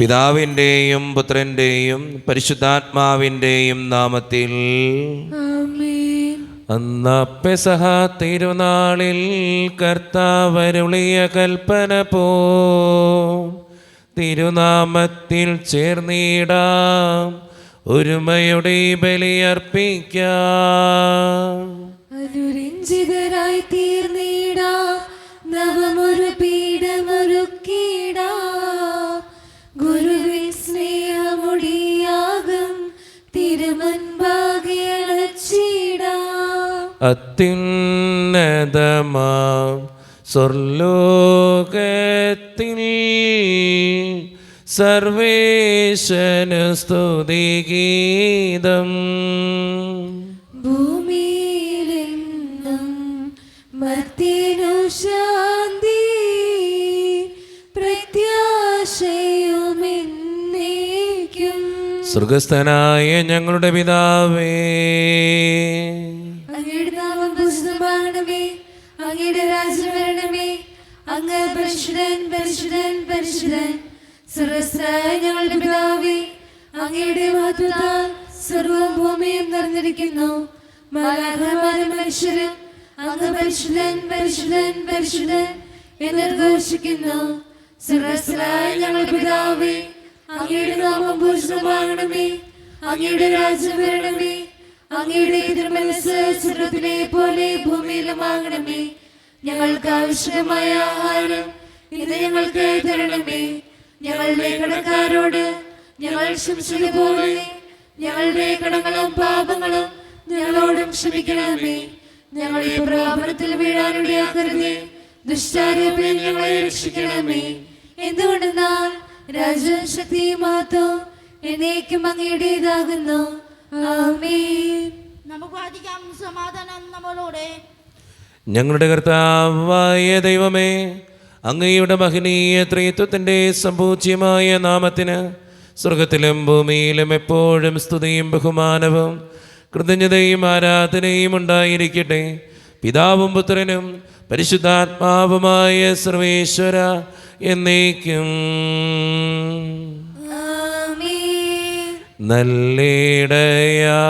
പിതാവിൻ്റെയും പുത്രൻ്റെയും പരിശുദ്ധാത്മാവിൻ്റെയും നാമത്തിൽ ആമേൻ. അന്ന് പെസഹ തിരുനാളിൽ കർത്താവരുളിയ കൽപ്പന പോ തിരുനാമത്തിൽ ചേർന്നിടാം, ഒരുമയുടെ ബലിയർപ്പിക്കാം. അനുരഞ്ജിതരായി തീർന്നിടാം, നവമൊരു പീഠമൊരുക്കിടാം. ഗുരുവിൻ സ്നേഹമുടിയാകും തിരുമുൻപാകെ അണച്ചിടാം. അത്യുന്നതമാം സ്വർലോകത്തിൽ സർവേശനു സ്തുതിഗീതം. ഭൂമിയിലെന്നും മർത്യനു ശാന്തി, പ്രത്യാശയുമെന്നേക്കും. സ്വർഗസ്ഥനായ ഞങ്ങളുടെ പിതാവേ, അങ്ങയുടെ നാമം പൂജിതമാകണമേ, അങ്ങയുടെ രാജ്യം വരണമേ. അങ്ങ് പരിശുദ്ധൻ പരിശുദ്ധൻ പരിശുദ്ധൻ. സ്വർഗ്ഗസ്ഥനായ ഞങ്ങളുടെ പിതാവേ, അങ്ങയുടെ മഹത്വത്താൽ സർവ്വവും ഭൂമിയും നിറഞ്ഞിരിക്കുന്നു. മാലാഖമാരും മനുഷ്യരും അങ്ങ് പരിശുദ്ധൻ പരിശുദ്ധൻ പരിശുദ്ധൻ എന്ന് ഘോഷിക്കുന്നു. സ്വർഗ്ഗസ്ഥനായ ഞങ്ങളുടെ പിതാവേ, അങ്ങയുടെ നാമം പൂജിതമാകണമേ, അങ്ങയുടെ രാജ്യം വരണമേ. അങ്ങയുടെ തിരുമനസ്സ് സ്വർഗ്ഗത്തിലെ പോലെ ഭൂമിയിലുമാകണമേ. ഞങ്ങൾക്ക് ആവശ്യമായ ആഹാരം ഇന്ന് ഞങ്ങൾക്ക് തരണമേ. ഞങ്ങളുടെ കടക്കാരോട് ഞങ്ങൾ ക്ഷമിച്ചതുപോലെ ഞങ്ങളുടെ കടങ്ങളും പാപങ്ങളും ഞങ്ങളോടും ക്ഷമിക്കണമേ. ഞങ്ങളെ പ്രലോഭനത്തിൽ വീഴാനിടയാക്കരുതേ, ദുഷ്ടാരൂപേ ഞങ്ങളെ രക്ഷിക്കണമേ. എന്തുകൊണ്ടെന്നാൽ രാജ്യവും ശക്തിയും മഹത്വവും എന്നേക്കും അങ്ങയുടേതാകുന്നു. ആമേൻ. നമുക്ക് പ്രാർത്ഥിക്കാം. സമാധാനം നമ്മളോടെ. ഞങ്ങളുടെ കർത്താവായ ദൈവമേ, അങ്ങയുടെ മഹനീയ ത്രിത്വത്തിൻ്റെ സമ്പൂജ്യമായ നാമത്തിന് സ്വർഗത്തിലും ഭൂമിയിലും എപ്പോഴും സ്തുതിയും ബഹുമാനവും കൃതജ്ഞതയും ആരാധനയും ഉണ്ടായിരിക്കട്ടെ. പിതാവും പുത്രനും പരിശുദ്ധാത്മാവുമായ സർവേശ്വര എന്നേക്കും. ആമേൻ. നല്ലിടയാ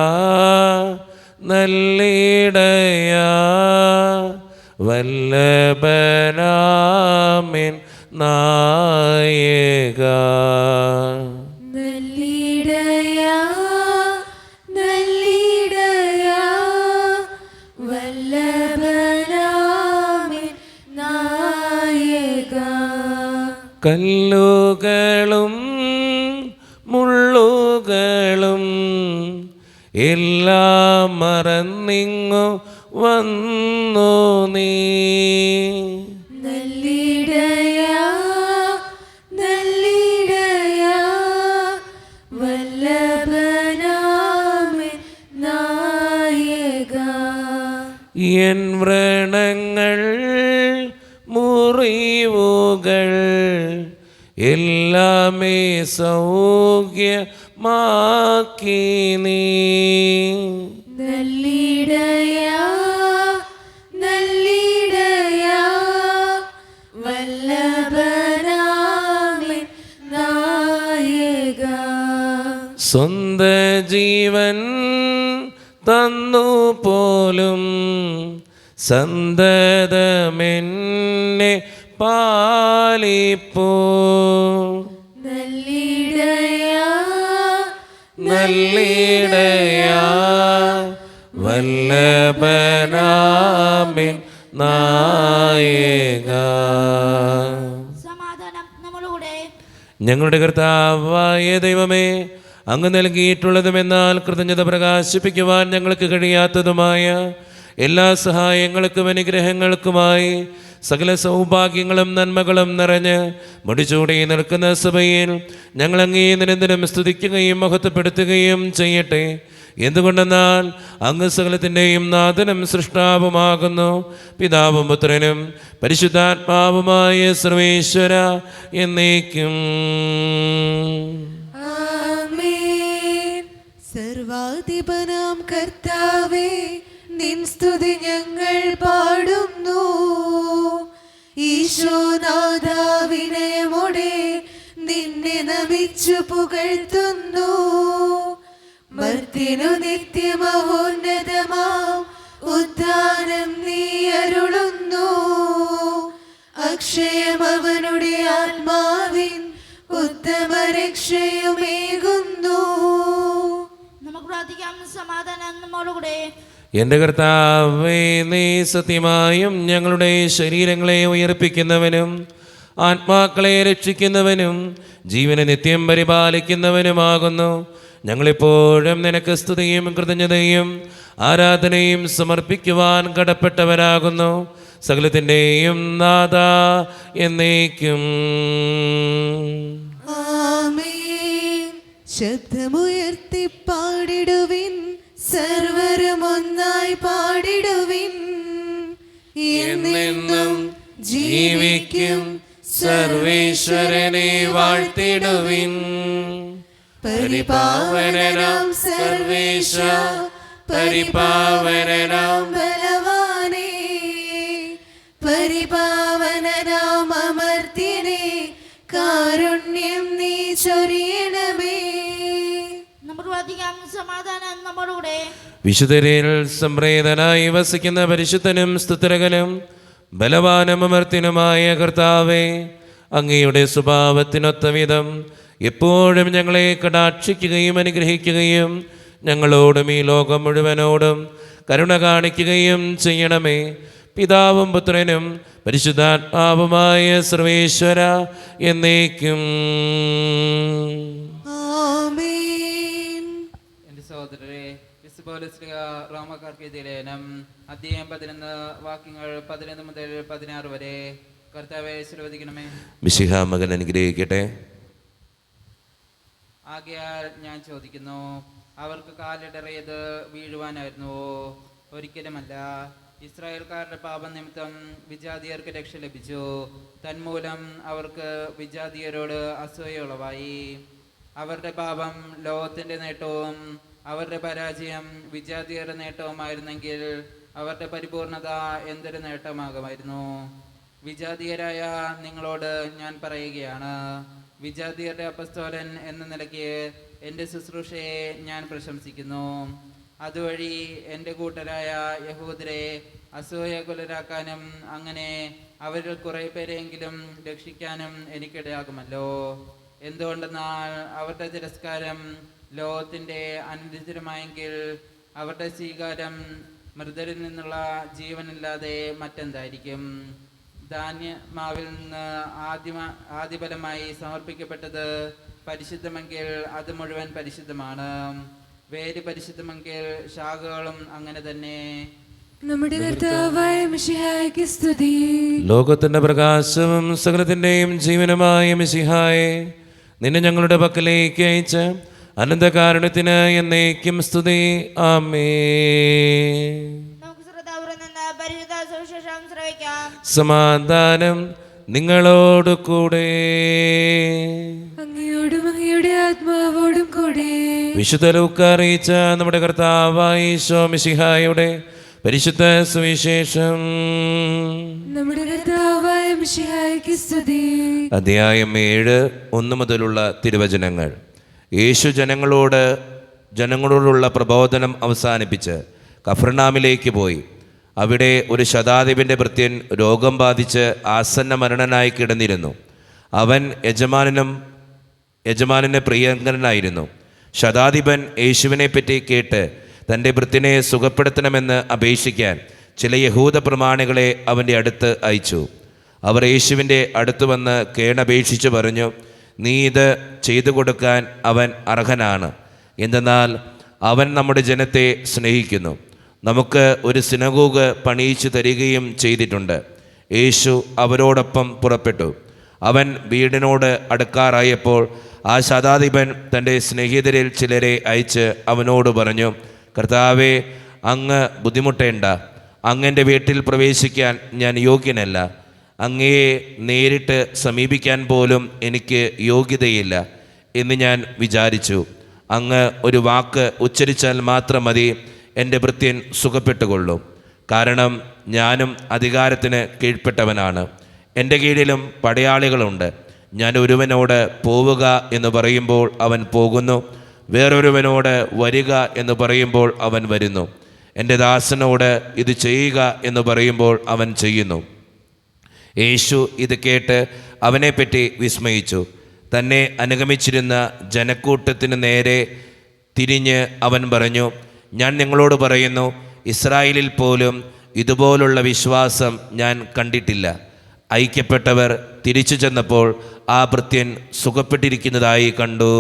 നല്ലിടയാ വല്ലഭനാമിൻ നായക. നല്ലിടയാ നല്ലിടയാ വല്ലഭനാമിൻ നായക. കല്ലുകളും മുള്ളുകളും എല്ലാം മറന്നിങ്ങു വന്നു നീ. നല്ലിടയാ നല്ലിടയാ വല്ലഭനാമിൻ നായക. എൻ വ്രണങ്ങൾ മുറിവുകൾ എല്ലാമേ സൗഖ്യമാക്കി നീ. നല്ലിടയാ നല്ലിടയാ വല്ലഭനാമിൻ നായക. സ്വന്ത ജീവൻ തന്നു പോലും സന്തതമെന്നെ പാലിപ്പോ. നല്ലിടയാ നല്ലിടയാ വല്ലഭനാമിൻ നായക. സമാധാനം നമ്മളോടെ. ഞങ്ങളുടെ കർത്താവായ ദൈവമേ, അങ്ങ് നൽകിയിട്ടുള്ളതുമെന്നാൽ കൃതജ്ഞത പ്രകാശിപ്പിക്കുവാൻ ഞങ്ങൾക്ക് കഴിയാത്തതുമായ എല്ലാ സഹായങ്ങൾക്കും അനുഗ്രഹങ്ങൾക്കുമായി സകല സൗഭാഗ്യങ്ങളും നന്മകളും നിറഞ്ഞ് മുടിച്ചൂടി നിൽക്കുന്ന സഭയിൽ ഞങ്ങൾ അങ്ങേ നിരന്തരം സ്തുതിക്കുകയും മഹത്വപ്പെടുത്തുകയും ചെയ്യട്ടെ. എന്തുകൊണ്ടെന്നാൽ അങ്ങ് സകലത്തിൻ്റെയും നാഥനും സൃഷ്ടാവുമാകുന്നു. പിതാവും പുത്രനും പരിശുദ്ധാത്മാവുമായ സർവേശ്വര എന്നേക്കും. ആമേൻ. സർവാധിപനാം കർത്താവേ, നിൻ സ്തുതി ഞങ്ങൾ പാടുന്നു. ഈശോനാഥ വിനയമോടെ നിന്നെ സ്തുതിച്ചു പുകഴ്ത്തുന്നു. മർത്യനു നിത്യമഹോന്നതമാം ഉദ്ധാനം നീ അരുളുന്നു. അക്ഷയം അവനുടെ ആത്മാവിൻ ഉത്തമ രക്ഷയുമേകുന്നു. നമുക്ക് പ്രാർത്ഥിക്കാം. സമാധാനം നമ്മോടുകൂടെ. എൻ്റെ കർത്താവേ, നീ സത്യമായും ഞങ്ങളുടെ ശരീരങ്ങളെ ഉയർപ്പിക്കുന്നവനും ആത്മാക്കളെ രക്ഷിക്കുന്നവനും ജീവനെ നിത്യം പരിപാലിക്കുന്നവനുമാകുന്നു. ഞങ്ങളെപ്പോഴും നിനക്ക് സ്തുതിയും കൃതജ്ഞതയും ആരാധനയും സമർപ്പിക്കുവാൻ കടപ്പെട്ടവരാകുന്നു. സകലത്തിൻ്റെയും നാഥ എന്നേക്കും. ആമേൻ. ശബ്ദമുയർത്തി പാടിടുവിൻ, സർവരും ഒന്നായി പാടിടുവിൻ. എന്നെന്നും ജീവിക്കും സർവേശ്വരനെ വാഴ്ത്തിടുവിൻ. പരിപാവനനാം സർവേശ, പരിപാവനനാം ബലവാനേ, പരിപാവനനാം അമർത്യനേ, കാരുണ്യം നീ ചൊരിയണമേ. നമുക്ക് പ്രാർത്ഥിക്കാം. സമാധാനം നമ്മോടുകൂടെ. വിശുദ്ധരിൽ സംപ്രേതനായി വസിക്കുന്ന പരിശുദ്ധനും സ്തുതിരകനും ബലവാനും അമർത്യനുമായ കർത്താവേ, അങ്ങയുടെ സ്വഭാവത്തിനൊത്ത വിധം എപ്പോഴും ഞങ്ങളെ കടാക്ഷിക്കുകയും അനുഗ്രഹിക്കുകയും ഞങ്ങളോടും ഈ ലോകം മുഴുവനോടും കരുണ കാണിക്കുകയും ചെയ്യണമേ. പിതാവും പുത്രനും പരിശുദ്ധാത്മാവുമായ സർവേശ്വര എന്നേക്കും. ആമേൻ. എൻ്റെ സഹോദരരെ, പൗലോസ് റോമക്കാർക്ക് എഴുതിയ ലേഖനം അധ്യായം 11 വാക്യങ്ങൾ 11 മുതൽ 16 വരെ. കർത്താവെ ആശീർവദിക്കണമേ. മിശിഹാ മകൻ അനുഗ്രഹിക്കട്ടെ. ആകയാൽ ഞാൻ ചോദിക്കുന്നു, അവർക്ക് കാലിടറിയത് വീഴുവാനായിരുന്നുവോ? ഒരിക്കലുമല്ല. ഇസ്രായേൽക്കാരുടെ പാപം നിമിത്തം വിജാതിയർക്ക് രക്ഷ ലഭിച്ചു. തന്മൂലം അവർക്ക് വിജാതിയരോട് അസൂയ ഉളവായി. അവരുടെ പാപം ലോകത്തിൻ്റെ നേട്ടവും അവരുടെ പരാജയം വിജാതിയരുടെ നേട്ടവുമായിരുന്നെങ്കിൽ അവരുടെ പരിപൂർണത എന്തൊരു നേട്ടമാകുമായിരുന്നു. വിജാതീയരായ നിങ്ങളോട് ഞാൻ പറയുകയാണ്, വിജാതീയരുടെ അപ്പസ്തോലൻ എന്ന നിലയ്ക്ക് എൻ്റെ ശുശ്രൂഷയെ ഞാൻ പ്രശംസിക്കുന്നു. അതുവഴി എൻ്റെ കൂട്ടരായ യഹൂദരെ അസൂയകുലരാക്കാനും അങ്ങനെ അവരിൽ കുറേ പേരെങ്കിലും രക്ഷിക്കാനും എനിക്കിടയാകുമല്ലോ. എന്തുകൊണ്ടെന്നാൽ അവരുടെ തിരസ്കാരം ലോകത്തിൻ്റെ അനുചിതമായെങ്കിൽ അവരുടെ സ്വീകാരം മൃതരിൽ നിന്നുള്ള ജീവനില്ലാതെ മറ്റെന്തായിരിക്കും? ധാന്യമാവിൽ നിന്ന് ആദ്യഫലമായി സമർപ്പിക്കപ്പെട്ടത് പരിശുദ്ധമെങ്കിൽ അത് മുഴുവൻ പരിശുദ്ധമാണ്. വേര് പരിശുദ്ധമെങ്കിൽ ശാഖകളും അങ്ങനെ തന്നെ. നമ്മുടെ കർത്താവായ മിശിഹായ്ക്ക് സ്തുതി. ലോകത്തിന്റെ പ്രകാശവും സകലത്തിന്റെയും ജീവനുമായ മിശിഹായെ, നിന്നെ ഞങ്ങളുടെ പക്കലേക്ക് അയച്ച അനന്തകാരുണ്യത്തിന് എന്നേക്കും സ്തുതി. ആമേൻ. നമുക്ക് ശ്രദ്ധാപൂർവ്വം നിന്ന് പരിശുദ്ധ സുവിശേഷം ശ്രവിക്കാം. സമാധാനം നിങ്ങളോട് കൂടെ. അങ്ങയോടും അങ്ങയുടെ ആത്മാവോടും കൂടെ. വിശുദ്ധ ലൂക്കാ അറിയിച്ച നമ്മുടെ കർത്താവായ ഈശോ മിശിഹായുടെ പരിശുദ്ധ സുവിശേഷം. നമ്മുടെ കർത്താവായ മിശിഹായ്ക്ക് സ്തുതി. അധ്യായം 7 1 മുതലുള്ള തിരുവചനങ്ങൾ. യേശു ജനങ്ങളോടുള്ള പ്രബോധനം അവസാനിപ്പിച്ച് കഫർനാമിലേക്ക് പോയി. അവിടെ ഒരു ശതാധിപൻ്റെ ഭൃത്യൻ രോഗം ബാധിച്ച് ആസന്ന മരണനായി കിടന്നിരുന്നു. അവൻ യജമാനന് പ്രിയങ്കരനായിരുന്നു. ശതാധിപൻ യേശുവിനെപ്പറ്റി കേട്ട് തൻ്റെ ഭൃത്യനെ സുഖപ്പെടുത്തണമെന്ന് അപേക്ഷിക്കാൻ ചില യഹൂദ പ്രമാണികളെ അവൻ്റെ അടുത്ത് അയച്ചു. അവർ യേശുവിൻ്റെ അടുത്ത് വന്ന് കേണപേക്ഷിച്ചു പറഞ്ഞു, നീ ഇത് ചെയ്തു കൊടുക്കാൻ അവൻ അർഹനാണ്. എന്തെന്നാൽ അവൻ നമ്മുടെ ജനത്തെ സ്നേഹിക്കുന്നു. നമുക്ക് ഒരു സിനഗോഗ് പണിയിച്ചു തരികയും ചെയ്തിട്ടുണ്ട്. യേശു അവരോടൊപ്പം പുറപ്പെട്ടു. അവൻ വീടിനോട് അടുക്കാറായപ്പോൾ ആ ശതാധിപൻ തൻ്റെ സ്നേഹിതരിൽ ചിലരെ അയച്ച് അവനോട് പറഞ്ഞു, കർത്താവേ, അങ്ങ് ബുദ്ധിമുട്ടേണ്ട. അങ്ങൻ്റെ വീട്ടിൽ പ്രവേശിക്കാൻ ഞാൻ യോഗ്യനല്ല. അങ്ങയെ നേരിട്ട് സമീപിക്കാൻ പോലും എനിക്ക് യോഗ്യതയില്ല എന്ന് ഞാൻ വിചാരിച്ചു. അങ്ങ് ഒരു വാക്ക് ഉച്ചരിച്ചാൽ മാത്രം മതി, എൻ്റെ ഭൃത്യൻ സുഖപ്പെട്ടുകൊള്ളും. കാരണം ഞാനും അധികാരത്തിന് കീഴ്പ്പെട്ടവനാണ്. എൻ്റെ കീഴിലും പടയാളികളുണ്ട്. ഞാൻ ഒരുവനോട് പോവുക എന്ന് പറയുമ്പോൾ അവൻ പോകുന്നു, വേറൊരുവനോട് വരിക എന്ന് പറയുമ്പോൾ അവൻ വരുന്നു. എൻ്റെ ദാസനോട് ഇത് ചെയ്യുക എന്ന് പറയുമ്പോൾ അവൻ ചെയ്യുന്നു. യേശു ഇത് കേട്ട് അവനെപ്പറ്റി വിസ്മയിച്ചു. തന്നെ അനുഗമിച്ചിരുന്ന ജനക്കൂട്ടത്തിന് നേരെ തിരിഞ്ഞ് അവൻ പറഞ്ഞു, ഞാൻ നിങ്ങളോട് പറയുന്നു, ഇസ്രായേലിൽ പോലും ഇതുപോലുള്ള വിശ്വാസം ഞാൻ കണ്ടിട്ടില്ല. ഐക്യപ്പെട്ടവർ തിരിച്ചു ചെന്നപ്പോൾ ആ ഭൃത്യൻ സുഖപ്പെട്ടിരിക്കുന്നതായി കണ്ടു.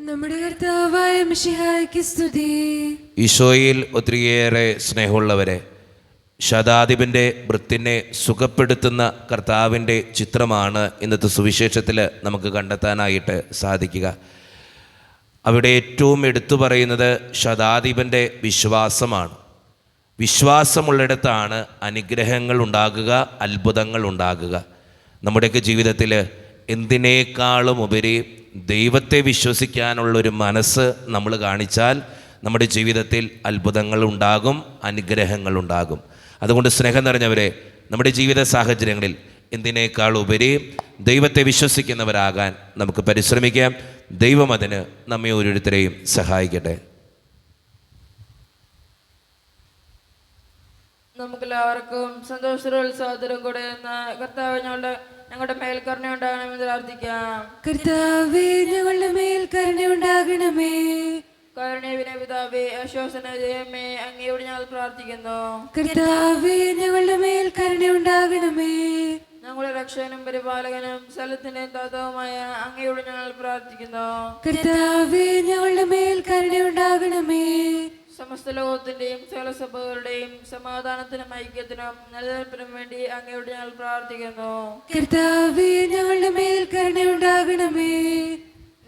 നമ്മുടെ കർത്താവായ മിശിഹായ്ക്ക് സ്തുതി. ഈശോയിൽ ഒത്തിരിയേറെ സ്നേഹമുള്ളവരെ, ശതാധിപൻ്റെ ഭൃത്യനെ സുഖപ്പെടുത്തുന്ന കർത്താവിൻ്റെ ചിത്രമാണ് ഇന്നത്തെ സുവിശേഷത്തിൽ നമുക്ക് കണ്ടെത്താനായിട്ട് സാധിക്കുക. അവിടെ ഏറ്റവും എടുത്തു പറയുന്നത് ശതാധിപൻ്റെ വിശ്വാസമാണ്. വിശ്വാസമുള്ളിടത്താണ് അനുഗ്രഹങ്ങൾ ഉണ്ടാകുക, അത്ഭുതങ്ങൾ ഉണ്ടാകുക. നമ്മുടെയൊക്കെ ജീവിതത്തിൽ എന്തിനേക്കാളും ഉപരി ദൈവത്തെ വിശ്വസിക്കാനുള്ളൊരു മനസ്സ് നമ്മൾ കാണിച്ചാൽ നമ്മുടെ ജീവിതത്തിൽ അത്ഭുതങ്ങൾ ഉണ്ടാകും, അനുഗ്രഹങ്ങൾ ഉണ്ടാകും. അതുകൊണ്ട് സ്നേഹം നിറഞ്ഞവരെ, നമ്മുടെ ജീവിത സാഹചര്യങ്ങളിൽ എന്തിനേക്കാൾ ഉപരി ദൈവത്തെ വിശ്വസിക്കുന്നവരാകാൻ നമുക്ക് പരിശ്രമിക്കാം. ദൈവം അതിന് നമ്മെ ഓരോരുത്തരെയും സഹായിക്കട്ടെ. നമുക്കെല്ലാവർക്കും സന്തോഷോത്സാഹത്തിലും കൂടെ കർത്താവ് ഞങ്ങളുടെ മേൽ കരുണയുണ്ടാകണമെന്ന് പ്രാർത്ഥിക്കാം. കർത്താവേ, ഞങ്ങളുടെ മേൽ കരുണയുണ്ടാകണമേ. കാരുണ്യവിനെ പിതാവേ, ആശ്വാസന ജയമേ, അങ്ങയോട് ഞങ്ങൾ പ്രാർത്ഥിക്കുന്നു. കർത്താവേ, ഞങ്ങളുടെ മേൽ കരുണയുണ്ടാകണമേ. ഞങ്ങളുടെ രക്ഷകനും പരിപാലകനും സ്ഥലത്തിന്റെയും താതവുമായ അങ്ങയോട് ഞങ്ങൾ പ്രാർത്ഥിക്കുന്നു. കർത്താവേ, ഞങ്ങളുടെ മേൽ കരുണയുണ്ടാകണമേ. സമസ്ത ലോകത്തിന്റെയും സകല സഭകളുടെയും സമാധാനത്തിനും ഐക്യത്തിനും നിലനിൽപ്പിനും വേണ്ടി അങ്ങയോട് ഞങ്ങൾ പ്രാർത്ഥിക്കുന്നു. കർത്താവേ, ഞങ്ങളുടെ മേൽ കരുണയുണ്ടാകണമേ.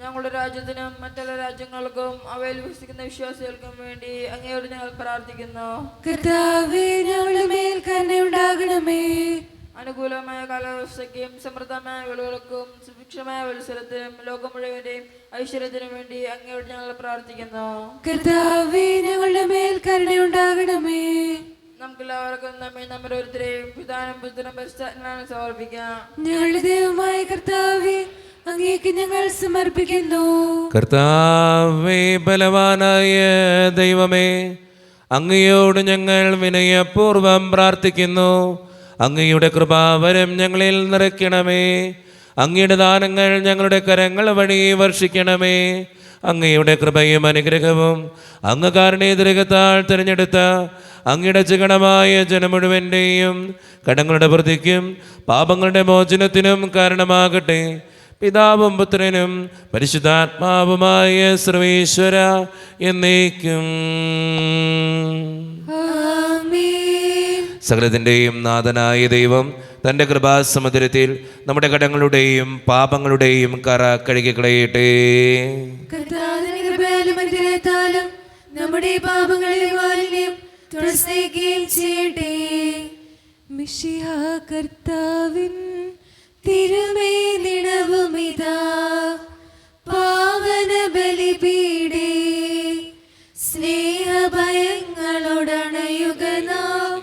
ഞങ്ങളുടെ രാജ്യത്തിനും മറ്റുള്ള രാജ്യങ്ങൾക്കും അവയിൽ വസിക്കുന്ന വിശ്വാസികൾക്കും വേണ്ടി അങ്ങയോട് ഞങ്ങൾ പ്രാർത്ഥിക്കുന്നു. കർത്താവേ, ഞങ്ങളുടെ മേൽ കരുണയുണ്ടാകണമേ. അനുകൂലമായ കാലാവസ്ഥയ്ക്കും സമൃദ്ധമായ വിളകൾക്കും സുഭിക്ഷമായ മത്സരത്തിനും ലോകം മുഴുവന്റെയും ഐശ്വര്യത്തിനും വേണ്ടി അങ്ങയോട് ഞങ്ങൾ പ്രാർത്ഥിക്കുന്നു. കർത്താവേ, ഞങ്ങളുടെ മേൽ കരുണയുണ്ടാകണമേ. നമുക്കെല്ലാവർക്കും നമ്മുടെ ഓരോരുത്തരെയും പിതാനും പുത്രനും പരിശുദ്ധാത്മാവിനും സമർപ്പിക്കാം. ഞങ്ങളുടെ ദൈവമായ കർത്താവേ, അങ്ങേക്ക് ഞങ്ങൾ സമർപ്പിക്കുന്നു. കർത്താവേ, ബലവാനായ ദൈവമേ, അങ്ങയോട് ഞങ്ങൾ വിനയപൂർവം പ്രാർത്ഥിക്കുന്നു. അങ്ങയുടെ കൃപാവരം ഞങ്ങളിൽ നിറയ്ക്കണമേ. അങ്ങയുടെ ദാനങ്ങൾ ഞങ്ങളുടെ കരങ്ങൾ വഴി വർഷിക്കണമേ. അങ്ങയുടെ കൃപയും അനുഗ്രഹവും അങ്ങ് കാരുണ്യതിരകത്താൽ തിരഞ്ഞെടുത്ത അങ്ങയുടെ ചികണമായ ജനം മുഴുവൻ്റെയും കടങ്ങളുടെ പ്രതിക്കും പാപങ്ങളുടെ മോചനത്തിനും കാരണമാകട്ടെ. പിതാവും പുത്രനും പരിശുദ്ധാത്മാവുമായ സർവേശ്വര എന്നേക്കും. സകലത്തിൻ്റെയും നാഥനായ ദൈവം തൻ്റെ കൃപാസമുദ്രത്തിൽ നമ്മുടെ കടങ്ങളുടെയും പാപങ്ങളുടെയും കറ കഴുകിക്കളയട്ടെ. കർത്താവിന്റെ കൃപയാലും അനുഗ്രഹത്താലും നമ്മുടെ പാപങ്ങളെ മാലിന്യം തുളസിക്കുകയും ചെയ്യട്ടെ. മിശിഹാ കർത്താവിൻ തിരുമേനിടവുമിതാ പാവന ബലിപീഠേ സ്നേഹഭയങ്ങളോടണയുക നാം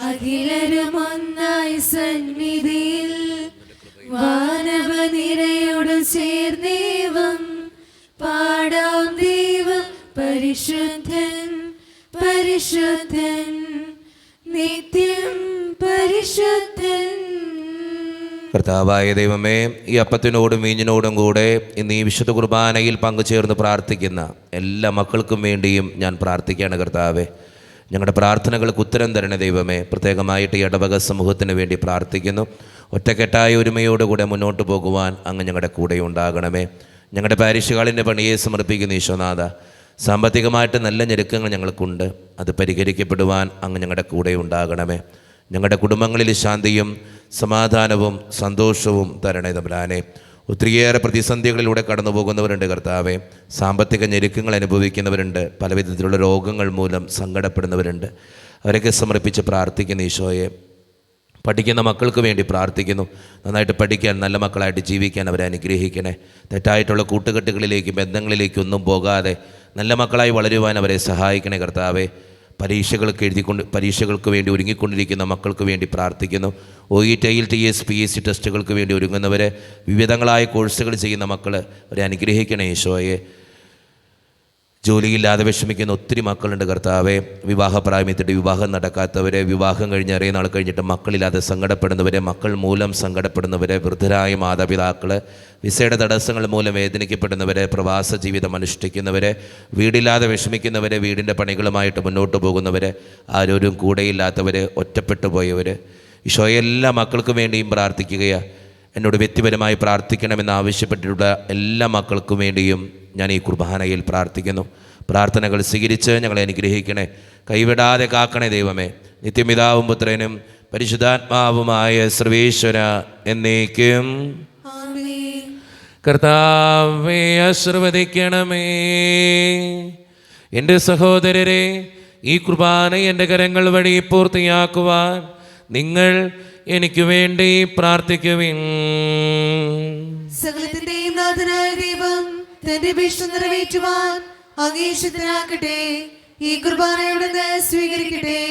അഖിലരും ഒന്നായി സന്നിധിയിൽ വാനവനിരയോട് ചേർന്നേവം പാടാം ദൈവം പരിശുദ്ധൻ പരിശുദ്ധൻ നിത്യം പരിശുദ്ധൻ. കർത്താവായ ദൈവമേ, ഈ അപ്പത്തിനോടും വീഞ്ഞിനോടും കൂടെ ഇന്ന് ഈ വിശുദ്ധ കുർബാനയിൽ പങ്കുചേർന്ന് പ്രാർത്ഥിക്കുന്ന എല്ലാ മക്കൾക്കും വേണ്ടിയും ഞാൻ പ്രാർത്ഥിക്കുകയാണ്. കർത്താവേ, ഞങ്ങളുടെ പ്രാർത്ഥനകൾക്ക് ഉത്തരം തരണ ദൈവമേ. പ്രത്യേകമായിട്ട് ഈ ഇടവക സമൂഹത്തിന് വേണ്ടി പ്രാർത്ഥിക്കുന്നു. ഒറ്റക്കെട്ടായ ഒരുമയോടുകൂടെ മുന്നോട്ട് പോകുവാൻ അങ്ങ് ഞങ്ങളുടെ കൂടെ ഉണ്ടാകണമേ. ഞങ്ങളുടെ പാരിഷുകാളിൻ്റെ പണിയെ സമർപ്പിക്കുന്ന ഈശോനാഥ, സാമ്പത്തികമായിട്ട് നല്ല ഞെരുക്കങ്ങൾ ഞങ്ങൾക്കുണ്ട്. അത് പരിഹരിക്കപ്പെടുവാൻ അങ്ങ് ഞങ്ങളുടെ കൂടെ ഉണ്ടാകണമേ. ഞങ്ങളുടെ കുടുംബങ്ങളിൽ ശാന്തിയും സമാധാനവും സന്തോഷവും തരണേ തമ്പുരാനെ. ഒത്തിരിയേറെ പ്രതിസന്ധികളിലൂടെ കടന്നു പോകുന്നവരുണ്ട് കർത്താവെ. സാമ്പത്തിക ഞെരുക്കങ്ങൾ അനുഭവിക്കുന്നവരുണ്ട്. പലവിധത്തിലുള്ള രോഗങ്ങൾ മൂലം സങ്കടപ്പെടുന്നവരുണ്ട്. അവരൊക്കെ സമർപ്പിച്ച് പ്രാർത്ഥിക്കുന്ന ഈശോയെ, പഠിക്കുന്ന മക്കൾക്ക് വേണ്ടി പ്രാർത്ഥിക്കുന്നു. നന്നായിട്ട് പഠിക്കാൻ, നല്ല മക്കളായിട്ട് ജീവിക്കാൻ അവരെ അനുഗ്രഹിക്കണേ. തെറ്റായിട്ടുള്ള കൂട്ടുകെട്ടുകളിലേക്കും ബന്ധങ്ങളിലേക്കൊന്നും പോകാതെ നല്ല മക്കളായി വളരുവാൻ അവരെ സഹായിക്കണേ കർത്താവെ. പരീക്ഷകൾക്ക് വേണ്ടി ഒരുങ്ങിക്കൊണ്ടിരിക്കുന്ന മക്കൾക്ക് വേണ്ടി പ്രാർത്ഥിക്കുന്നു. OET, IELTS, PSC ടെസ്റ്റുകൾക്ക് വേണ്ടി ഒരുങ്ങുന്നവരെ, വിവിധങ്ങളായ കോഴ്സുകൾ ചെയ്യുന്ന മക്കൾ അവരെ അനുഗ്രഹിക്കണേ ഈശോയെ. ജോലിയില്ലാതെ വിഷമിക്കുന്ന ഒത്തിരി മക്കളുണ്ട് കർത്താവെ. വിവാഹപ്രായമെത്തിയിട്ട് വിവാഹം നടക്കാത്തവരെ, വിവാഹം കഴിഞ്ഞ് അറിയ നാൾ കഴിഞ്ഞിട്ട് മക്കളില്ലാതെ സങ്കടപ്പെടുന്നവരെ, മക്കൾ മൂലം സങ്കടപ്പെടുന്നവരെ, വൃദ്ധരായ മാതാപിതാക്കൾ, വിസയുടെ തടസ്സങ്ങൾ മൂലം വേദനിക്കപ്പെടുന്നവരെ, പ്രവാസ ജീവിതം അനുഷ്ഠിക്കുന്നവരെ, വീടില്ലാതെ വിഷമിക്കുന്നവരെ, വീടിൻ്റെ പണികളുമായിട്ട് മുന്നോട്ട് പോകുന്നവരെ, ആരോരും കൂടെയില്ലാത്തവരെ, ഒറ്റപ്പെട്ടു പോയവർ, ഈശോയെ എല്ലാ മക്കൾക്കും വേണ്ടിയും പ്രാർത്ഥിക്കുകയാണ്. എന്നോട് വ്യക്തിപരമായി പ്രാർത്ഥിക്കണമെന്ന് ആവശ്യപ്പെട്ടിട്ടുള്ള എല്ലാ മക്കൾക്കും വേണ്ടിയും ഞാൻ ഈ കുർബാനയിൽ പ്രാർത്ഥിക്കുന്നു. പ്രാർത്ഥനകൾ സ്വീകരിച്ച് ഞങ്ങളെ അനുഗ്രഹിക്കണേ, കൈവിടാതെ കാക്കണേ ദൈവമേ. നിത്യപിതാവും പുത്രനും പരിശുദ്ധാത്മാവുമായ സർവേശ്വര എന്നേക്കും. ആമേൻ. കർത്താവേ ആശീർവദിക്കണമേ. എൻ്റെ സഹോദരരെ, ഈ കുർബാന എൻ്റെ കരങ്ങൾ വഴി പൂർത്തിയാക്കുവാൻ നിങ്ങൾ എനിക്ക് വേണ്ടി പ്രാർത്ഥിക്കുവിൻ. സകലത്തിന്റെയും നാഥനായ ദൈവം തന്റെ അപേക്ഷ നിറവേറ്റുവാൻ അങ്ങേശത്തിനാക്കട്ടെ. ഈ കുർബാനയോടെ സ്വീകരിക്കട്ടെ.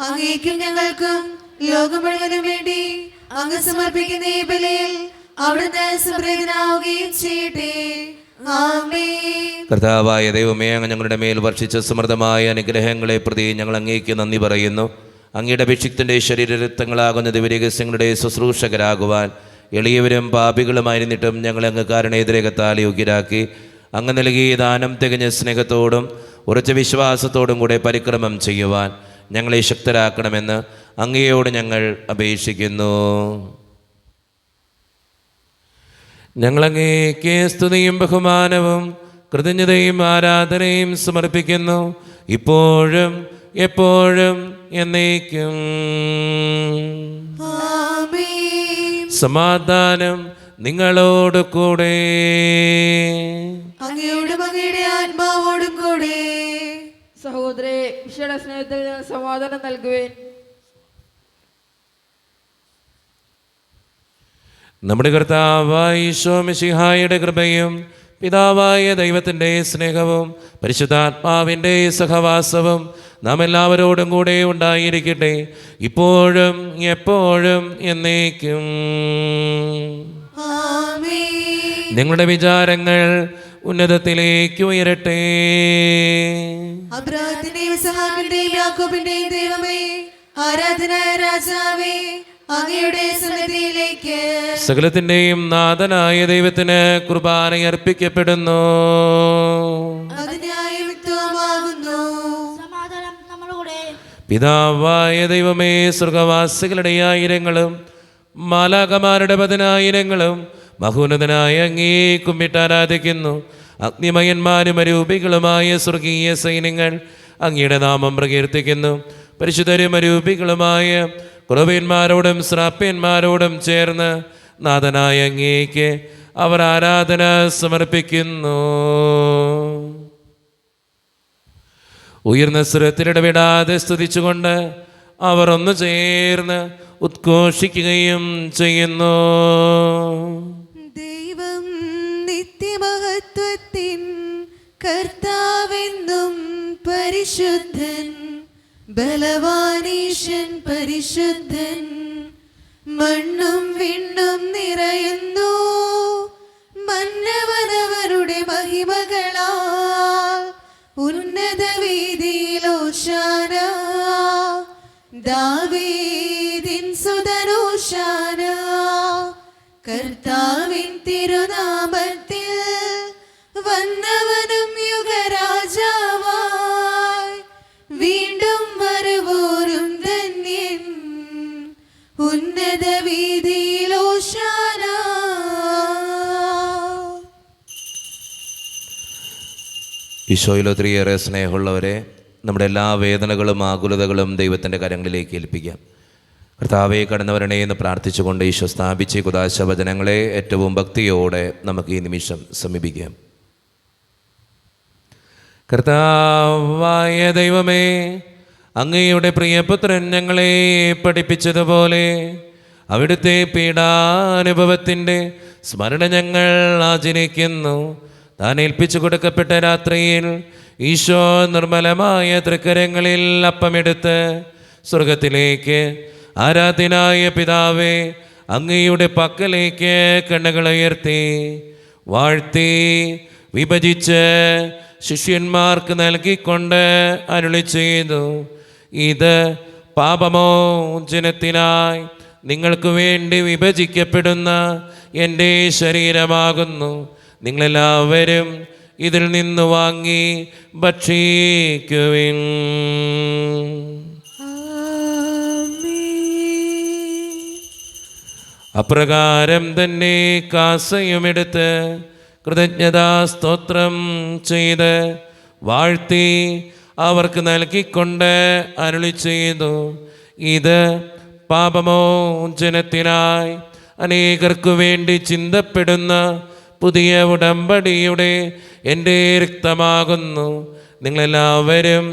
അങ്ങേക്കും ഞങ്ങൾക്കും ലോകം മുഴുവനും വേണ്ടി അങ്ങ് സമർപ്പിക്കുന്ന ഈ ബലിയിൽ അവിടുന്ന് സംപ്രീതനാവുകയും ചെയ്യട്ടെ. ആമേൻ. കർത്താവായ ദൈവമേ, അങ്ങ് ഞങ്ങളുടെ മേൽ വർഷിച്ച സമൃദ്ധമായ അനുഗ്രഹങ്ങളെ പ്രതി ഞങ്ങൾ അങ്ങേക്ക് നന്ദി പറയുന്നു. അങ്ങയുടെ അഭിഷിക്തൻ്റെ ശരീരരക്തങ്ങളാകുന്ന ദിവ്യരഹസ്യങ്ങളുടെ ശുശ്രൂഷകരാകുവാൻ എളിയവരും പാപികളുമായിരുന്നിട്ടും ഞങ്ങളെ അങ്ങ് കാരണേതരകത്താൽ യോഗ്യരാക്കി. അങ്ങ് നൽകിയ ദാനം തികഞ്ഞ സ്നേഹത്തോടും ഉറച്ച വിശ്വാസത്തോടും കൂടെ പരിക്രമം ചെയ്യുവാൻ ഞങ്ങളെ ശക്തരാക്കണമെന്ന് അങ്ങയോട് ഞങ്ങൾ അപേക്ഷിക്കുന്നു. ഞങ്ങളങ്ങേക്ക് സ്തുതിയും ബഹുമാനവും കൃതജ്ഞതയും ആരാധനയും സമർപ്പിക്കുന്നു, ഇപ്പോഴും എപ്പോഴും എന്നേക്കും. ആമേൻ. സമാധാനം നിങ്ങളോട് കൂടെ. അങ്ങയോടും അങ്ങയുടെ ആത്മാവോടും കൂടെ. സഹോദരേ, ഈശോയുടെ സ്നേഹത്തിൽ ഞാൻ സമാധാനം നൽകുവേൻ. നമ്മുടെ കർത്താവായ ഈശോ മിശിഹായുടെ കൃപയും പിതാവായ ദൈവത്തിൻ്റെ സ്നേഹവും പരിശുദ്ധാത്മാവിൻ്റെ സഹവാസവും നാം എല്ലാവരോടും കൂടെ ഉണ്ടായിരിക്കട്ടെ, ഇപ്പോഴും എപ്പോഴും എന്നേക്കും. ആമേൻ. നിങ്ങളുടെ വിചാരങ്ങൾ ഉന്നതത്തിലേക്ക് ഉയരട്ടെ. അബ്രാഹത്തിന്റെയും ഇസ്ഹാക്കിന്റെയും യാക്കോബിന്റെയും ദൈവമേ, ആരാധനായ രാജാവേ, അങ്ങയുടെ സന്നിധിയിലേക്ക് സകലത്തിൻ്റെയും നാഥനായ ദൈവത്തിന് കുർബാന അർപ്പിക്കപ്പെടുന്നു. അത് ന്യായയുക്തമാകുന്നു. സമാധാനം നമ്മളുകൂടെ. പിതാവായ ദൈവമേ, സ്വർഗവാസികളുടെ ആയിരങ്ങളും മാലാകമാരുടെ 10,000 മഹോന്നതനായ അങ്ങേ കുമ്പിട്ട് ആരാധിക്കുന്നു. അഗ്നിമയന്മാരും അരൂപികളുമായ സ്വർഗീയ സൈന്യങ്ങൾ അങ്ങയുടെ നാമം പ്രകീർത്തിക്കുന്നു. പരിശുദ്ധരും അരൂപികളുമായ കുറവന്മാരോടും ശ്രാപ്യന്മാരോടും ചേർന്ന് നാഥനായ അങ്ങേക്ക് അവർ ആരാധന സമർപ്പിക്കുന്നു. ഉയർന്ന സ്വരത്തിലിടപെടാതെ സ്തുതിച്ചുകൊണ്ട് അവർ ഒന്ന് ചേർന്ന് ഉദ്ഘോഷിക്കുകയും ചെയ്യുന്നു. ദൈവം നിത്യമഹത്വത്തിൻ കർത്താവെന്നും പരിശുദ്ധൻ, ബലവാനീശൻ പരിശുദ്ധൻ. മണ്ണും വിണ്ണും നിറയുന്നു മന്നവനവരുടെ മഹിമകളാൽ. ഉന്നത വീതിയിൽ ഓശാന, ദാവീദിൻ സുതനോശാന. കർത്താവിൻ തിരുനാമത്തിൽ വന്നവനും യുഗരാജാവായി വീണ്ടും വരുവോരും ധന്യൻ. ഉന്നത വീതിയിൽ ഓശാന. ഈശോയിൽ ഒത്തിരിയേറെ സ്നേഹമുള്ളവരെ, നമ്മുടെ എല്ലാ വേദനകളും ആകുലതകളും ദൈവത്തിൻ്റെ കരങ്ങളിലേക്ക് ഏൽപ്പിക്കാം. കർത്താവെ കടന്നവരണേ എന്ന് പ്രാർത്ഥിച്ചുകൊണ്ട് ഈശോ സ്ഥാപിച്ച കുദാശ വചനങ്ങളെ ഏറ്റവും ഭക്തിയോടെ നമുക്ക് ഈ നിമിഷം സമീപിക്കാം. കർത്താവായ ദൈവമേ, അങ്ങയുടെ പ്രിയപുത്രൻ ഞങ്ങളെ പഠിപ്പിച്ചതുപോലെ അവിടുത്തെ പീഡാനുഭവത്തിൻ്റെ സ്മരണ ഞങ്ങൾ ആചരിക്കുന്നു. താൻ ഏൽപ്പിച്ചു കൊടുക്കപ്പെട്ട രാത്രിയിൽ ഈശോ നിർമ്മലമായ തൃക്കരങ്ങളിൽ അപ്പമെടുത്ത് സ്വർഗത്തിലേക്ക് ആരാധ്യനായ പിതാവേ അങ്ങയുടെ പക്കലേക്ക് കണ്ണുകൾ ഉയർത്തി വാഴ്ത്തി വിഭജിച്ച് ശിഷ്യന്മാർക്ക് നൽകിക്കൊണ്ട് അരുളി ചെയ്തു, ഇത് പാപമോചനത്തിനായി നിങ്ങൾക്ക് വേണ്ടി വിഭജിക്കപ്പെടുന്ന എൻ്റെ ശരീരമാകുന്നു. നിങ്ങളെല്ലാവരും ഇതിൽ നിന്ന് വാങ്ങി ഭക്ഷിക്കുവിൻ. അപ്രകാരം തന്നെ കാസയുമെടുത്ത് കൃതജ്ഞതാ സ്തോത്രം ചെയ്ത് വാഴ്ത്തി അവർക്ക് നൽകിക്കൊണ്ട് അരുളി ചെയ്തു, ഇത് പാപമോചനത്തിനായി അനേകർക്കു വേണ്ടി ചിന്തപ്പെടുന്ന പുതിയ ഉടമ്പടിയുടെ എൻ്റെ രക്തമാകുന്നു. നിങ്ങളെല്ലാവരും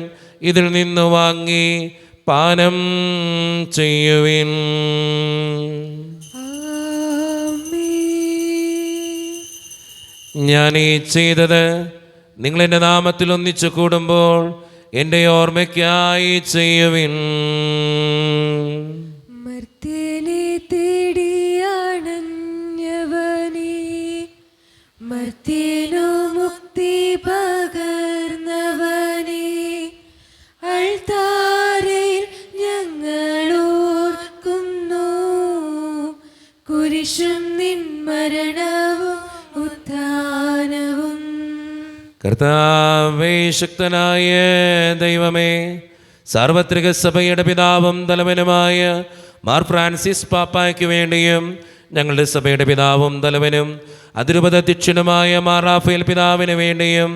ഇതിൽ നിന്ന് വാങ്ങി പാനം ചെയ്യുവിൻ. ഞാൻ ഈ ചെയ്തത് നിങ്ങളെൻ്റെ നാമത്തിൽ ഒന്നിച്ചു കൂടുമ്പോൾ എൻ്റെ ഓർമ്മയ്ക്കായി ചെയ്യുവിൻ. മർത്യനെ തേടിയാണഞ്ഞവനേ, മർത്യനു മുക്തി പകർന്നവനേ, അൾത്താരയിൽ ഞങ്ങൾ ഓർക്കുന്നു കുരിശും നിൻ മരണവും ഉത്ഥാനവും. കർത്താവേ, ശക്തനായ ദൈവമേ, സാർവത്രിക സഭയുടെ പിതാവും തലവനുമായ മാർ ഫ്രാൻസിസ് പാപ്പായ്ക്ക് വേണ്ടിയും ഞങ്ങളുടെ സഭയുടെ പിതാവും തലവനും അതിരൂപത അധ്യക്ഷനുമായ മാർ റാഫേൽ പിതാവിന് വേണ്ടിയും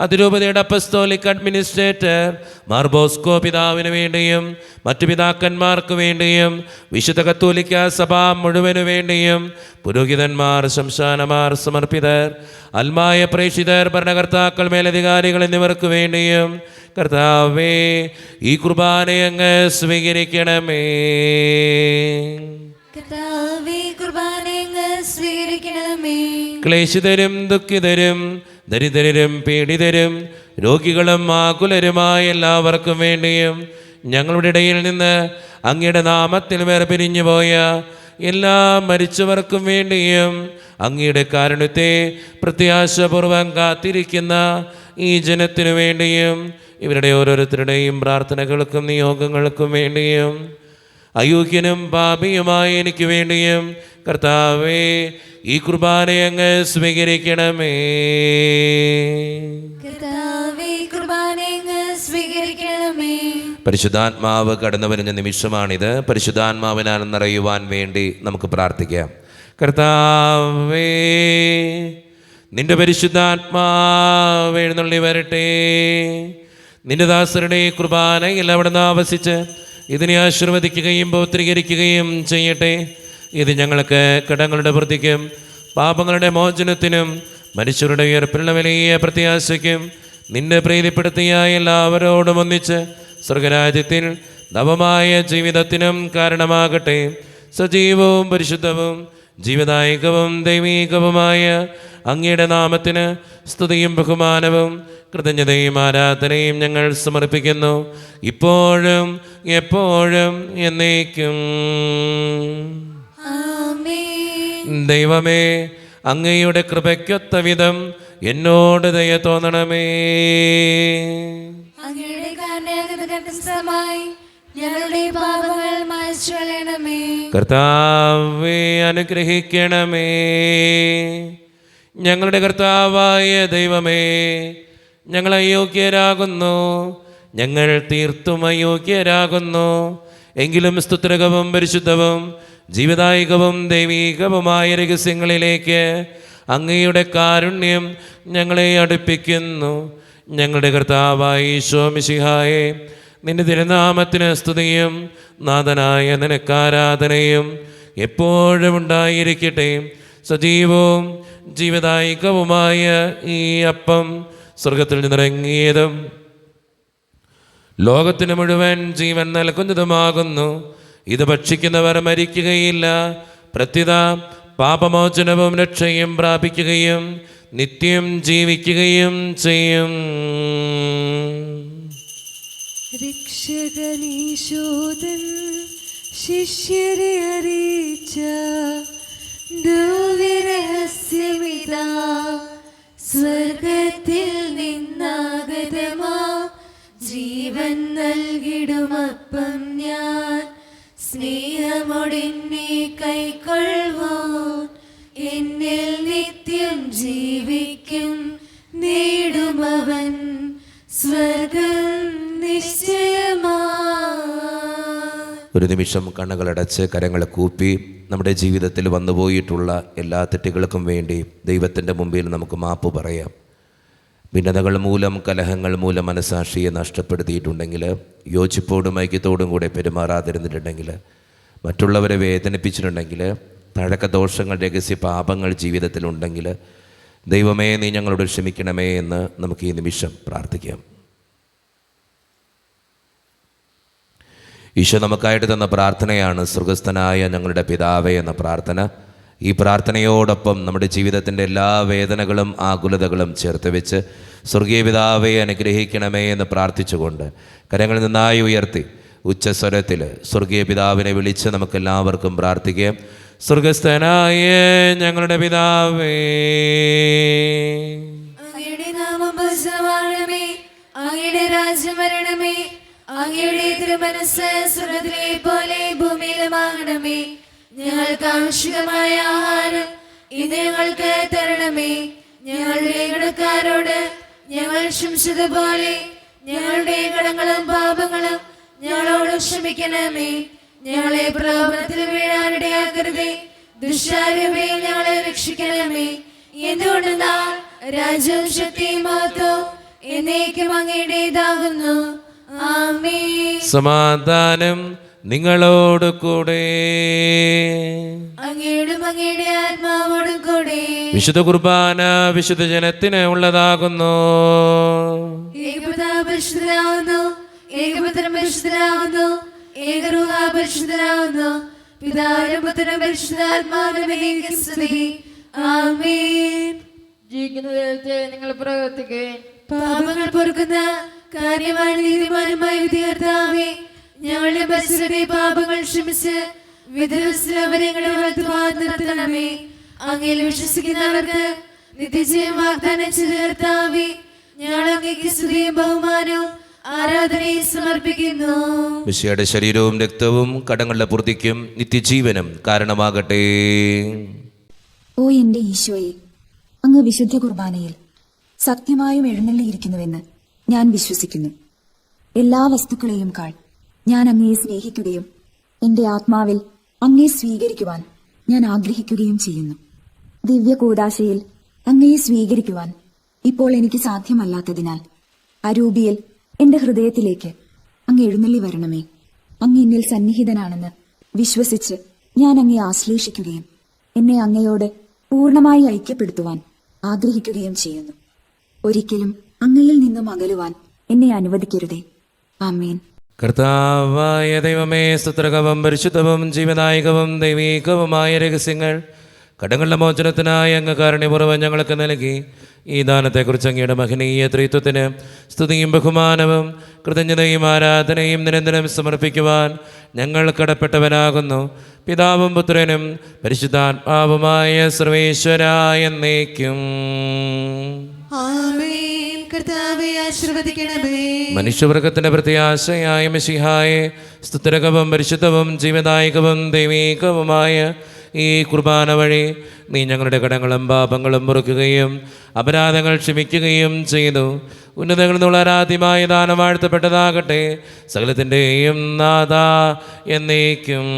അതിരൂപതയുടെ അപ്പസ്തോലിക് അഡ്മിനിസ്ട്രേറ്റർ മാർ ബോസ്കോ പിതാവിന് വേണ്ടിയും മറ്റു പിതാക്കന്മാർക്ക് വേണ്ടിയും വിശുദ്ധ കത്തോലിക്ക സഭ മുഴുവനു വേണ്ടിയും പുരോഹിതന്മാർ, ശംശാനമാർ, സമർപ്പിതർ, അൽമായ പ്രേക്ഷിതർ, ഭരണകർത്താക്കൾ, മേലധികാരികൾ എന്നിവർക്ക് വേണ്ടിയും കർത്താവേ ഈ കുർബാനയെ അങ്ങ് സ്വീകരിക്കണമേ. കർത്താവേ, കുർബാനയെ അങ്ങ് സ്വീകരിക്കണമേ. ക്ലേശിതരും ദുഃഖിതരും ദരിദ്രരും പീഡിതരും രോഗികളും ആകുലരുമായ എല്ലാവർക്കും വേണ്ടിയും ഞങ്ങളുടെ ഇടയിൽ നിന്ന് അങ്ങയുടെ നാമത്തിൽ വേർപിരിഞ്ഞു പോയ എല്ലാ മരിച്ചവർക്കും വേണ്ടിയും അങ്ങയുടെ കാരുണ്യത്തെ പ്രത്യാശപൂർവം കാത്തിരിക്കുന്ന ഈ ജനത്തിനു വേണ്ടിയും ഇവരുടെ ഓരോരുത്തരുടെയും പ്രാർത്ഥനകൾക്കും നിയോഗങ്ങൾക്കും വേണ്ടിയും അയോഗ്യനും പാപിയുമായ എനിക്ക് വേണ്ടിയും കർത്താവേ ഈ കുർബാനയെ അങ്ങ് സ്വീകരിക്കണമേ. കർത്താവേ, കുർബാനയെ അങ്ങ് സ്വീകരിക്കണമേ. പരിശുദ്ധാത്മാവ് കടന്നു വരുന്ന നിമിഷമാണിത്. പരിശുദ്ധാത്മാവിനാൽ നിറയുവാൻ വേണ്ടി നമുക്ക് പ്രാർത്ഥിക്കാം. കർത്താവേ, നിന്റെ പരിശുദ്ധാത്മാവ് എഴുന്നള്ളി വരട്ടെ. നിന്റെ ദാസരുടെ കുർബാനയിൽ അവിടുന്ന് ആവസിച്ച് ഇതിനെ ആശീർവദിക്കുകയും പൗത്രീകരിക്കുകയും ചെയ്യട്ടെ. ഇത് ഞങ്ങൾക്ക് കടങ്ങളുടെ വൃത്തിക്കും പാപങ്ങളുടെ മോചനത്തിനും മനുഷ്യരുടെ ഉയർപ്പിലുള്ള വലിയ പ്രത്യാശയ്ക്കും നിന്നെ പ്രീതിപ്പെടുത്തിയ എല്ലാവരോടും ഒന്നിച്ച് സ്വർഗരാജ്യത്തിൽ നവമായ ജീവിതത്തിനും കാരണമാകട്ടെ. സജീവവും പരിശുദ്ധവും ജീവദായകവും ദൈവീകവുമായ അങ്ങയുടെ നാമത്തിന് സ്തുതിയും ബഹുമാനവും കൃതജ്ഞതയും ആരാധനയും ഞങ്ങൾ സമർപ്പിക്കുന്നു, ഇപ്പോഴും എപ്പോഴും എന്നേക്കും. ദൈവമേ, അങ്ങയുടെ കൃപയ്ക്കൊത്ത വിധം എന്നോട് ദയ തോന്നണമേ. അങ്ങയുടെ കാരുണ്യകഥകമായി ഞങ്ങളുടെ പാപങ്ങൾ മായ്ച്ചു കളയണമേ. കർത്താവേ, അനുഗ്രഹിക്കണമേ. ഞങ്ങളുടെ കർത്താവായ ദൈവമേ, ഞങ്ങൾ അയോഗ്യരാകുന്നു, ഞങ്ങൾ തീർത്തും അയോഗ്യരാകുന്നു. എങ്കിലും സ്തുത്രകവും പരിശുദ്ധവും ജീവദായകവും ദൈവീകവുമായ രഹസ്യങ്ങളിലേക്ക് അങ്ങയുടെ കാരുണ്യം ഞങ്ങളെ അടുപ്പിക്കുന്നു. ഞങ്ങളുടെ കർത്താവായ ഈശോ മിശിഹായേ, നിന്റെ തിരുനാമത്തിന് സ്തുതിയും നാഥനായ നിനക്ക് ആരാധനയും എപ്പോഴും ഉണ്ടായിരിക്കട്ടെ. സജീവവും ജീവദായകവുമായ ഈ അപ്പം സ്വർഗത്തിൽ നിന്നിറങ്ങിയതും ലോകത്തിന് മുഴുവൻ ജീവൻ നൽകുന്നതുമാകുന്നു. ഇത് ഭക്ഷിക്കുന്നവർ മരിക്കുകയില്ല, പ്രത്യുത പാപമോചനവും രക്ഷയും പ്രാപിക്കുകയും നിത്യം ജീവിക്കുകയും ചെയ്യും. രക്ഷകനീശോദൻ ശിഷ്യരെ അറിയിച്ച ദിവ്യരഹസ്യമിതാ, സ്വർഗത്തിൽ നിന്നാഗതമാ ജീവൻ നൽകിടുമപ്പം ഞാൻ, സ്നേഹമൊടിന്നെ കൈക്കൊള്ളുവോ, എന്നിൽ നിത്യം ജീവിക്കും, നേടുമവൻ സ്വർഗം നിശ്ചയമാ. ഒരു നിമിഷം കണ്ണുകളടച്ച് കരങ്ങളെ കൂപ്പി നമ്മുടെ ജീവിതത്തിൽ വന്നുപോയിട്ടുള്ള എല്ലാ തെറ്റുകൾക്കും വേണ്ടി ദൈവത്തിൻ്റെ മുമ്പിൽ നമുക്ക് മാപ്പ് പറയാം. ഭിന്നതകൾ മൂലം, കലഹങ്ങൾ മൂലം മനസാക്ഷിയെ നഷ്ടപ്പെടുത്തിയിട്ടുണ്ടെങ്കിൽ, യോജിപ്പോടും ഐക്യത്തോടും കൂടെ പെരുമാറാതിരുന്നിട്ടുണ്ടെങ്കിൽ, മറ്റുള്ളവരെ വേദനിപ്പിച്ചിട്ടുണ്ടെങ്കിൽ, തഴക്കദോഷങ്ങൾ, രഹസ്യ പാപങ്ങൾ ജീവിതത്തിലുണ്ടെങ്കിൽ, ദൈവമേ നീ ഞങ്ങളോട് ക്ഷമിക്കണമേ എന്ന് നമുക്ക് ഈ നിമിഷം പ്രാർത്ഥിക്കാം. ഈശോ നമുക്കായിട്ട് തന്ന പ്രാർത്ഥനയാണ് സ്വർഗസ്ഥനായ ഞങ്ങളുടെ പിതാവേ എന്ന പ്രാർത്ഥന. ഈ പ്രാർത്ഥനയോടൊപ്പം നമ്മുടെ ജീവിതത്തിൻ്റെ എല്ലാ വേദനകളും ആകുലതകളും ചേർത്ത് വെച്ച് സ്വർഗീയ പിതാവേ അനുഗ്രഹിക്കണമേ എന്ന് പ്രാർത്ഥിച്ചുകൊണ്ട് കരങ്ങളിൽ നന്നായി ഉയർത്തി ഉച്ചസ്വരത്തിൽ സ്വർഗീയ പിതാവിനെ വിളിച്ച് നമുക്കെല്ലാവർക്കും പ്രാർത്ഥിക്കാം. സ്വർഗസ്ഥനായ ഞങ്ങളുടെ പിതാവേ, അങ്ങയുടെ നാമം പൂജിതമാകണമേ, അങ്ങയുടെ രാജ്യം വരണമേ, അങ്ങയുടെ തിരുമനസ്സ് സ്വർഗ്ഗത്തിലെ പോലെ ഭൂമിയിലുമാകണമേ. ഞങ്ങൾക്ക് ആവശ്യമായ ആഹാരം ഇന്ന് ഞങ്ങൾക്ക് തരണമേ. ഞങ്ങളുടെ കടക്കാരോട് ഞങ്ങൾ ക്ഷമിച്ചതുപോലെ ഞങ്ങളുടെ കടങ്ങളും പാപങ്ങളും ഞങ്ങളോട് ക്ഷമിക്കണമേ. ഞങ്ങളെ പ്രലോഭനത്തിൽ വീഴാനിടയാക്കരുതേ, ദുഷ്ടാരൂപിയിൽ ഞങ്ങളെ രക്ഷിക്കണമേ. എന്തുകൊണ്ടെന്നാൽ രാജ്യവും ശക്തിയും മഹത്വവും എന്നേക്കും അങ്ങയുടേതാകുന്നു. ആമേൻ. സമാധാനം നിങ്ങളോട് കൂടെ. അങ്ങയോടും അങ്ങയുടെ ആത്മാവോടും കൂടെ. വിശുദ്ധ കുർബാന വിശുദ്ധ ജനത്തിന് ഉള്ളതാകുന്നു. ഏകപിതാവ് പരിശുദ്ധനാകുന്നു, ഏകപുത്രൻ പരിശുദ്ധനാകുന്നു, ഏകരൂഹ പരിശുദ്ധനാകുന്നു. പിതാവിനും പുത്രനും പരിശുദ്ധാത്മാവിനും സ്തുതി. ആമേൻ. ജീവിക്കുന്ന ദൈവത്തെ നിങ്ങൾ പ്രവർത്തിക്കുകയും പാപങ്ങൾ പൊറുക്കുന്ന കാര്യമായ നീതിമാനുമായ വിധികർത്താവേ, ഞങ്ങളുടെ പരിസരത്തെ പാപങ്ങൾ ക്ഷമിച്ച് വിധവസ്ലവരങ്ങളെ നിർത്തണമേ. അങ്ങയിൽ വിശ്വസിക്കുന്നവർക്ക് നിത്യജയം വാഗ്ദാനം ചെയ്ത കർത്താവേ, ഞങ്ങൾ അങ്ങേക്ക് സ്തുതിയും ബഹുമാനവും ആരാധനയും സമർപ്പിക്കുന്നു. മിശിഹായുടെ ശരീരവും രക്തവും കടങ്ങളുടെ പൂർത്തിക്കും നിത്യജീവനും കാരണമാകട്ടെ. ഓ എന്റെ ഈശോയെ, അങ്ങ് വിശുദ്ധ കുർബാനയിൽ സത്യമായും എഴുന്നള്ളിയിരിക്കുന്നുവെന്ന് ഞാൻ വിശ്വസിക്കുന്നു. എല്ലാ വസ്തുക്കളെയും കാൾ ഞാൻ അങ്ങയെ സ്നേഹിക്കുകയും എന്റെ ആത്മാവിൽ അങ്ങയെ സ്വീകരിക്കുവാൻ ഞാൻ ആഗ്രഹിക്കുകയും ചെയ്യുന്നു. ദിവ്യ കൂദാശയിൽ അങ്ങയെ സ്വീകരിക്കുവാൻ ഇപ്പോൾ എനിക്ക് സാധ്യമല്ലാത്തതിനാൽ അരൂപിയിൽ എന്റെ ഹൃദയത്തിലേക്ക് അങ്ങ് എഴുന്നള്ളി വരണമേ. അങ്ങ് എന്നിൽ സന്നിഹിതനാണെന്ന് വിശ്വസിച്ച് ഞാൻ അങ്ങയെ ആശ്ലേഷിക്കുകയും എന്നെ അങ്ങയോട് പൂർണ്ണമായി ഐക്യപ്പെടുത്തുവാൻ ആഗ്രഹിക്കുകയും ചെയ്യുന്നു. ഒരിക്കലും അങ്ങയിൽ നിന്നും അകലുവാൻ എന്നെ അനുവദിക്കരുതേ. ആമേൻ. കർത്താവായ ദൈവമേ, സ്തുത്രകവും പരിശുദ്ധവും ജീവനായകവും ദൈവീകവുമായ രഹസ്യങ്ങൾ കടങ്ങളുടെ മോചനത്തിനായി അങ്ങ് കാരുണ്യപൂർവ്വം ഞങ്ങൾക്ക് നൽകി. ഈ ദാനത്തെക്കുറിച്ച് അങ്ങയുടെ മഹനീയ ത്രിത്വത്തിന് സ്തുതിയും ബഹുമാനവും കൃതജ്ഞതയും ആരാധനയും നിരന്തരം സമർപ്പിക്കുവാൻ ഞങ്ങൾ കടപ്പെട്ടവനാകുന്നു. പിതാവും പുത്രനും പരിശുദ്ധാത്മാവുമായ സർവേശ്വരായ എന്നേക്കും. ആമേൻ. കർത്താവേ ആശീർവദിക്കണമേ. മനുഷ്യവർഗത്തിന്റെ പ്രത്യാശയായ മിശിഹായെ, സ്തുതിരകവും പരിശുദ്ധവും ജീവദായകവും ദൈവീകവുമായ ഈ കുർബാന വഴി നീ ഞങ്ങളുടെ കടങ്ങളും പാപങ്ങളും മുറുക്കുകയും അപരാധങ്ങൾ ക്ഷമിക്കുകയും ചെയ്തു. ഉന്നതങ്ങളിൽ നിന്നുള്ള ആരാധ്യമായ ദാനം വാഴ്ത്തപ്പെട്ടതാകട്ടെ. സകലത്തിൻ്റെയും നാഥ എന്നേക്കും.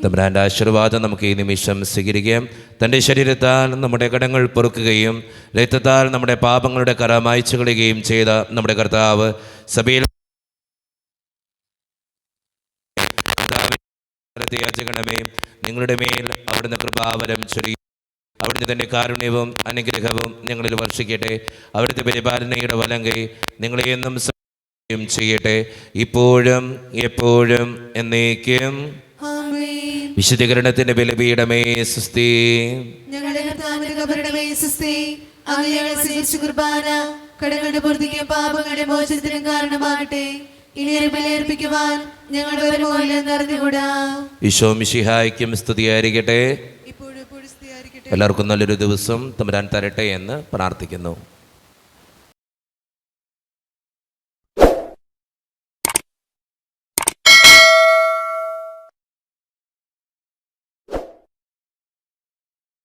തമ്പുരാന്റെ ആശീർവാദം നമുക്ക് ഈ നിമിഷം സ്വീകരിക്കാം. തൻ്റെ ശരീരത്താൽ നമ്മുടെ കടങ്ങൾ പൊറുക്കുകയും രക്തത്താൽ നമ്മുടെ പാപങ്ങളുടെ കറ മായ്ച്ചു കളയുകയും ചെയ്ത നമ്മുടെ കർത്താവ് സഭയിൽ യാചകണമേ. നിങ്ങളുടെ മേൽ അവിടുന്ന് കൃപാവരം ചൊരിയും. അവിടുന്ന് തൻ്റെ കാരുണ്യവും അനുഗ്രഹവും ഞങ്ങളിൽ വർഷിക്കട്ടെ. അവിടുത്തെ പരിപാലനയുടെ വലങ്കൈ നിങ്ങളെ എന്നും ചെയ്യട്ടെ, ഇപ്പോഴും എപ്പോഴും എന്നേക്കും. ആമേൻ. വിശുദ്ധീകരണത്തിന്റെ ബലിപീഠമേ സുസ്ഥി. ഞങ്ങളുടെ കർത്താവിന്റെ കബറിടമേ സുസ്ഥി. അങ്ങ് ഞങ്ങളെ സ്വീകരിച്ച കുർബാന കടങ്ങളുടെ പൂർത്തിക്കും പാപങ്ങളുടെ മോചനത്തിനും കാരണമാകട്ടെ. ഇനി ഒരു ബലിയർപ്പിക്കുവാൻ ഞങ്ങളുടെ ഒരു മൂല്യം നിറഞ്ഞുകൂടാ. ഈശോ മിശിഹായ്ക്കും സ്തുതിയായിരിക്കട്ടെ. ഇപ്പോഴും സ്തുതിയായിരിക്കട്ടെ. എല്ലാവർക്കും നല്ലൊരു ദിവസം തമ്പുരാൻ തരട്ടെ എന്ന് പ്രാർത്ഥിക്കുന്നു.